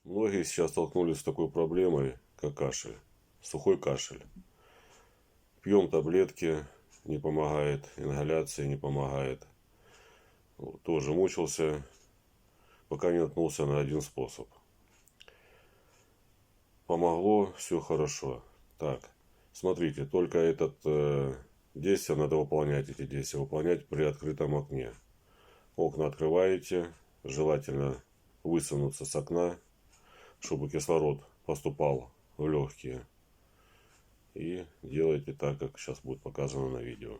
Многие сейчас столкнулись с такой проблемой, как кашель, сухой кашель. Пьем таблетки, не помогает, ингаляция не помогает. Тоже мучился, пока не наткнулся на один способ. Помогло, все хорошо. Так, смотрите, только действие надо выполнять, эти действия выполнять при открытом окне. Окна открываете, желательно высунуться с окна, чтобы кислород поступал в легкие. И делайте так, как сейчас будет показано на видео.